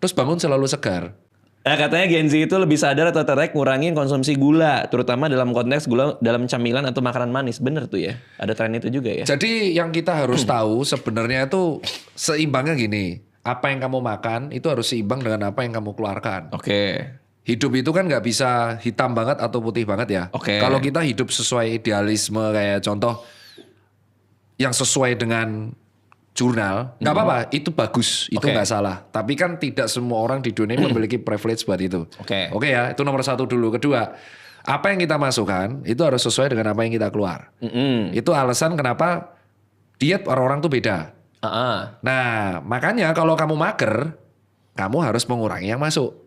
terus bangun selalu segar. Nah, katanya Gen Z itu lebih sadar atau tertarik ngurangin konsumsi gula, terutama dalam konteks gula dalam camilan atau makanan manis. Bener tuh ya, ada tren itu juga ya. Jadi yang kita harus tahu sebenarnya itu seimbangnya gini. Apa yang kamu makan itu harus seimbang dengan apa yang kamu keluarkan. Oke. Hidup itu kan nggak bisa hitam banget atau putih banget ya. Oke. Kalau kita hidup sesuai idealisme kayak contoh yang sesuai dengan jurnal, nggak apa-apa, itu bagus, itu nggak salah. Tapi kan tidak semua orang di dunia ini memiliki privilege buat itu. Oke ya, itu nomor satu dulu. Kedua, apa yang kita masukkan itu harus sesuai dengan apa yang kita keluar. Itu alasan kenapa diet orang-orang tuh beda. Nah, makanya kalau kamu mager, kamu harus mengurangi yang masuk.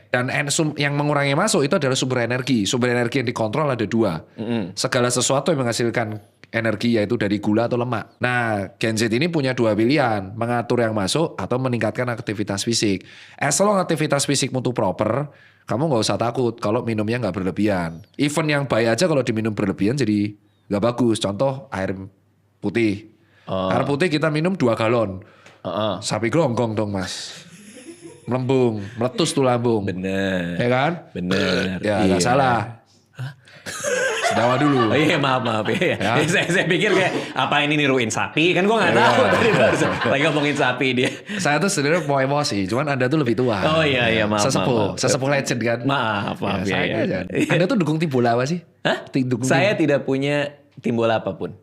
Dan yang mengurangi masuk itu adalah sumber energi. Sumber energi yang dikontrol ada dua. Segala sesuatu yang menghasilkan energi yaitu dari gula atau lemak. Nah, Gen Z ini punya dua pilihan, mengatur yang masuk atau meningkatkan aktivitas fisik. As long aktivitas fisikmu tuh proper, kamu nggak usah takut kalau minumnya nggak berlebihan. Even yang baik aja kalau diminum berlebihan jadi nggak bagus. Contoh air putih. Air putih kita minum 2 galon. Sapi gelonggong dong mas. Melembung, meletus tuh lambung. Bener. Ya kan? Bener. Ya nggak salah. Sedawa dulu. Oh iya maaf ya. Saya pikir kayak apa ini niruin sapi kan gue nggak tahu tadi baru lagi ngomongin sapi dia. Saya tuh sebenarnya mau emosi, cuman Anda tuh lebih tua. Oh iya maaf. Sesepuh legend kan. Maaf ya. Anda tuh dukung tim bola apa sih? Hah? Saya tidak punya tim bola apapun.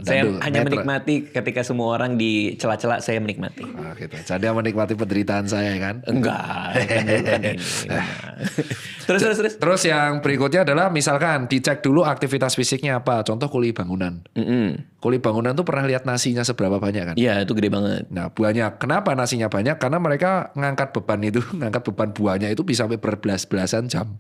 Saya hanya menikmati ketika semua orang di celah-celah saya menikmati. Gitu. Jadi menikmati penderitaan saya kan? Enggak. Terus yang berikutnya adalah misalkan dicek dulu aktivitas fisiknya apa. Contoh kuli bangunan. Kuli bangunan tuh pernah lihat nasinya seberapa banyak kan? Iya itu gede banget. Nah banyak. Kenapa nasinya banyak? Karena mereka ngangkat beban buahnya itu bisa sampai berbelas-belasan jam.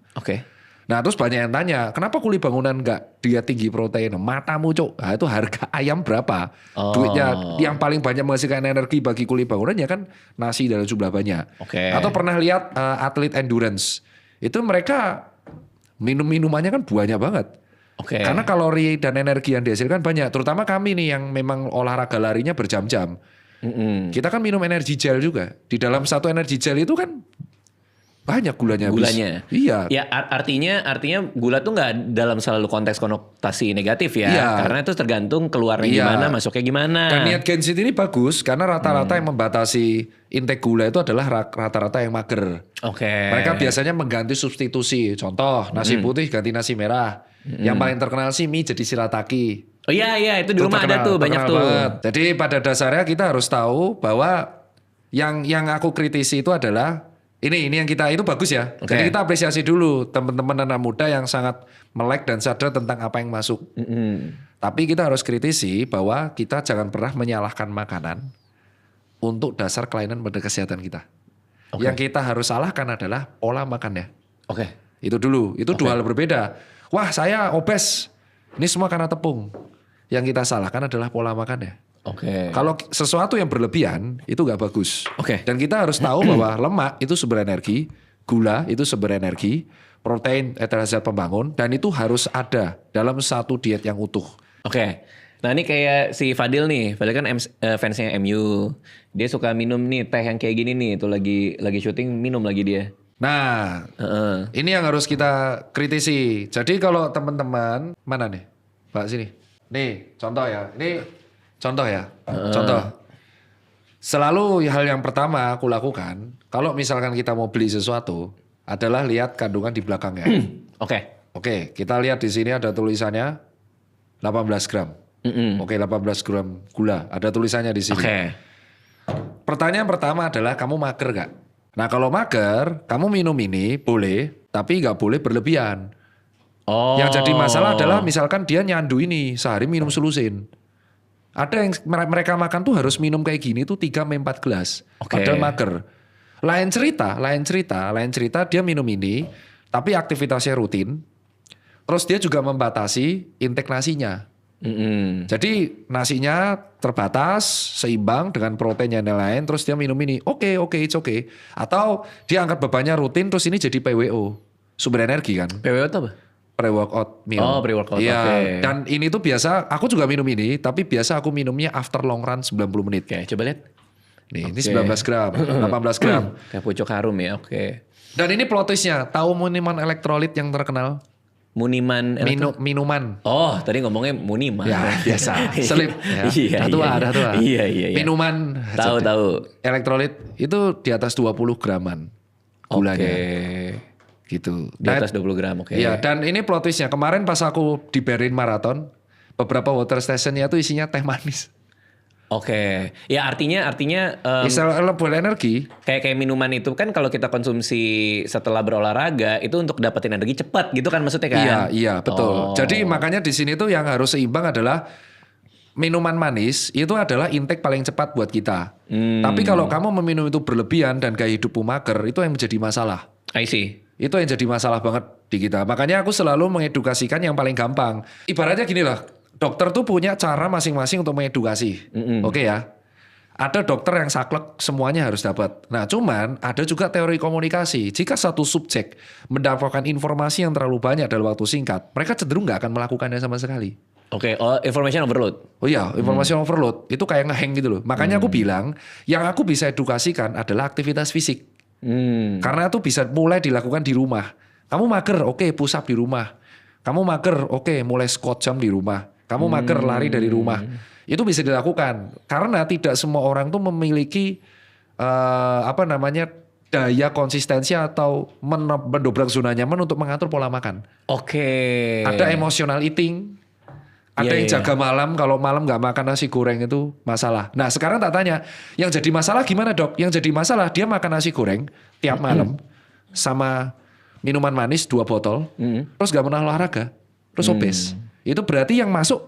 Nah terus banyak yang tanya, kenapa kuli bangunan nggak dia tinggi protein? Matamu cuk, nah, itu harga ayam berapa? Duitnya yang paling banyak menghasilkan energi bagi kuli bangunan ya kan nasi dalam jumlah banyak. Atau pernah lihat atlet endurance, itu mereka minumannya kan banyak banget. Karena kalori dan energi yang dihasilkan banyak, terutama kami nih yang memang olahraga larinya berjam-jam. Kita kan minum energi gel juga, di dalam satu energi gel itu kan banyak gulanya. Iya. Ya artinya gula tuh nggak dalam selalu konteks konotasi negatif ya. Iya. Karena itu tergantung keluarnya gimana, masuknya gimana. Dan niat Gen Z ini bagus karena rata-rata yang membatasi intake gula itu adalah rata-rata yang mager. Mereka biasanya mengganti substitusi. Contoh nasi putih ganti nasi merah. Yang paling terkenal sih mie jadi shirataki. Oh iya itu di rumah ada tuh banyak tuh. Banget. Jadi pada dasarnya kita harus tahu bahwa yang aku kritisi itu adalah ini yang kita itu bagus ya. Jadi kita apresiasi dulu teman-teman anak muda yang sangat melek dan sadar tentang apa yang masuk. Tapi kita harus kritisi bahwa kita jangan pernah menyalahkan makanan untuk dasar kelainan pada kesehatan kita. Yang kita harus salahkan adalah pola makannya. Itu dulu. Itu dua hal berbeda. Wah saya obes. Ini semua karena tepung. Yang kita salahkan adalah pola makannya. Kalau sesuatu yang berlebihan itu nggak bagus. Dan kita harus tahu bahwa lemak itu sumber energi, gula itu sumber energi, protein adalah zat pembangun, dan itu harus ada dalam satu diet yang utuh. Nah ini kayak si Fadil nih, Fadil kan fansnya MU, dia suka minum nih teh yang kayak gini nih, itu lagi syuting minum lagi dia. Nah, ini yang harus kita kritisi. Jadi kalau teman-teman mana nih, Pak sini, nih contoh ya, Contoh. Selalu hal yang pertama aku lakukan, kalau misalkan kita mau beli sesuatu, adalah lihat kandungan di belakangnya. Oke, kita lihat di sini ada tulisannya 18 gram. 18 gram gula, ada tulisannya di sini. Pertanyaan pertama adalah kamu mager gak? Nah kalau mager, kamu minum ini boleh, tapi gak boleh berlebihan. Yang jadi masalah adalah misalkan dia nyandu ini, sehari minum selusin. Ada yang mereka makan tuh harus minum kayak gini tuh 3-4 gelas. Padahal mager. Lain cerita dia minum ini, tapi aktivitasnya rutin. Terus dia juga membatasi intake nasinya. Jadi nasinya terbatas, seimbang dengan protein yang lain, terus dia minum ini. Oke, it's okay. Atau dia angkat bebannya rutin, terus ini jadi PWO. Sumber energi kan. PWO itu apa? Pre-workout meal. Pre-workout. Iya. Dan ini tuh biasa, aku juga minum ini, tapi biasa aku minumnya after long run 90 menit. Coba lihat. Nih, ini 19 gram, 18 gram. Kayak pucuk harum ya, oke. Dan ini plot twistnya, tahu minuman elektrolit yang terkenal? Muniman. Minuman. Oh, tadi ngomongnya Muniman. Ya, biasa. Selip. Ya. Iya, Dah tua. Iya. Minuman. Tahu. Elektrolit itu di atas 20 graman gulanya. Gitu. Di atas 20 gram, oke. Iya, dan ini plot twistnya. Kemarin pas aku di Berlin Marathon, beberapa water stationnya itu isinya teh manis. Oke. Ya artinya Buat energi. kayak minuman itu kan kalau kita konsumsi setelah berolahraga itu untuk dapetin energi cepat gitu kan maksudnya kan? Iya, betul. Oh. Jadi makanya di sini tuh yang harus seimbang adalah minuman manis itu adalah intake paling cepat buat kita. Tapi kalau kamu meminum itu berlebihan dan gaya hidupmu mager, itu yang menjadi masalah. I see. Itu yang jadi masalah banget di kita. Makanya aku selalu mengedukasikan yang paling gampang. Ibaratnya gini lah, dokter tuh punya cara masing-masing untuk mengedukasi. Oke ya. Ada dokter yang saklek semuanya harus dapat. Nah cuman ada juga teori komunikasi. Jika satu subjek mendapatkan informasi yang terlalu banyak dalam waktu singkat, mereka cenderung nggak akan melakukannya sama sekali. Oke, information overload. Oh iya, informasi overload. Itu kayak ngehang gitu loh. Makanya aku bilang, yang aku bisa edukasikan adalah aktivitas fisik. Karena itu bisa mulai dilakukan di rumah. Kamu mager, oke, push up di rumah. Kamu mager, oke, mulai squat jump di rumah. Kamu mager lari dari rumah. Itu bisa dilakukan. Karena tidak semua orang tuh memiliki daya konsistensi atau mendobrak zona nyaman untuk mengatur pola makan. Oke. Ada emotional eating. Ada yang jaga malam, kalau malam nggak makan nasi goreng itu masalah. Nah sekarang tak tanya, yang jadi masalah gimana dok? Yang jadi masalah dia makan nasi goreng tiap malam sama minuman manis 2 botol, terus nggak pernah olahraga, terus obes. Itu berarti yang masuk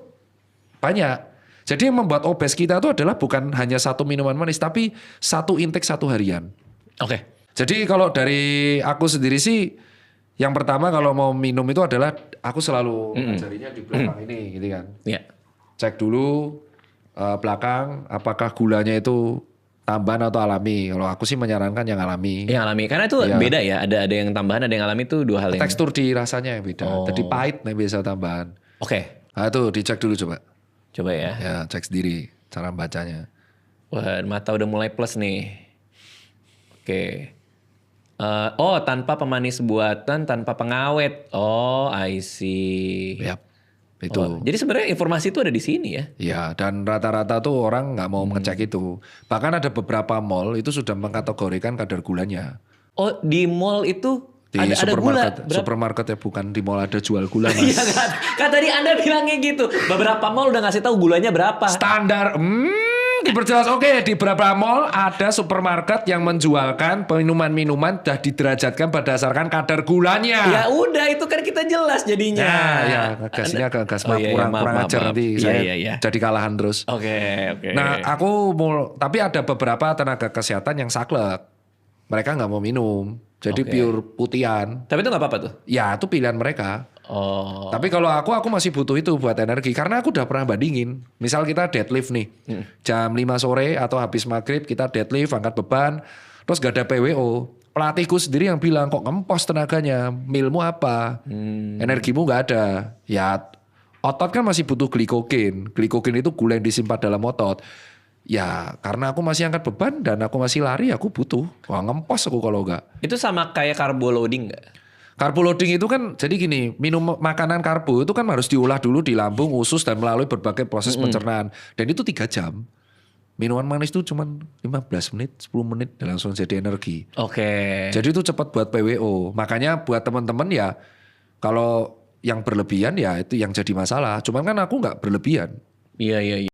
banyak. Jadi yang membuat obes kita itu adalah bukan hanya satu minuman manis, tapi satu intake 1 harian. Oke. Jadi kalau dari aku sendiri sih, yang pertama kalau mau minum itu adalah aku selalu ngajarinya di belakang ini gitu kan. Iya. Cek dulu belakang apakah gulanya itu tambahan atau alami. Kalau aku sih menyarankan yang alami. Yang alami. Karena itu beda ya. Ada yang tambahan, ada yang alami itu 2 hal yang. Tekstur di rasanya yang beda. Jadi pahit nih biasa tambahan. Oke. Nah itu dicek dulu coba. Coba ya. Ya cek sendiri cara bacanya. Wah, mata udah mulai plus nih. Oke. Tanpa pemanis buatan, tanpa pengawet. Oh, I see. Yap, itu. Jadi sebenarnya informasi itu ada di sini ya? Ya, dan rata-rata tuh orang nggak mau mengecek itu. Bahkan ada beberapa mall itu sudah mengkategorikan kadar gulanya. Oh, di mall itu Di ada supermarket, gula? supermarket ya bukan di mall ada jual gula mas. Iya kan tadi Anda bilangnya gitu. Beberapa mall udah ngasih tahu gulanya berapa. Standar, diperjelas di beberapa mall ada supermarket yang menjualkan minuman-minuman dah diderajatkan berdasarkan kadar gulanya. Ya udah itu kan kita jelas jadinya. Ya, gasnya ke gas kurang ajar nanti saya jadi kalahan terus. Oke. Nah tapi ada beberapa tenaga kesehatan yang saklek. Mereka nggak mau minum. Jadi pure putihan. Tapi itu nggak apa-apa tuh? Ya itu pilihan mereka. Oh. Tapi kalau aku masih butuh itu buat energi. Karena aku udah pernah bandingin. Misal kita deadlift nih. Jam 5 sore atau habis maghrib kita deadlift, angkat beban. Terus gak ada PWO. Pelatihku sendiri yang bilang kok ngempos tenaganya. Milmu apa? Energimu gak ada. Ya otot kan masih butuh glikogen. Glikogen itu gula yang disimpan dalam otot. Ya karena aku masih angkat beban dan aku masih lari aku butuh. Wah ngempos aku kalau enggak. Itu sama kayak carbo loading nggak? Carbo loading itu kan jadi gini, minum makanan karbo itu kan harus diolah dulu di lambung, usus dan melalui berbagai proses pencernaan. Dan itu 3 jam. Minuman manis itu cuma 15 menit, 10 menit dan langsung jadi energi. Oke. Jadi itu cepat buat PWO. Makanya buat teman-teman ya kalau yang berlebihan ya itu yang jadi masalah. Cuman kan aku nggak berlebihan. Iya.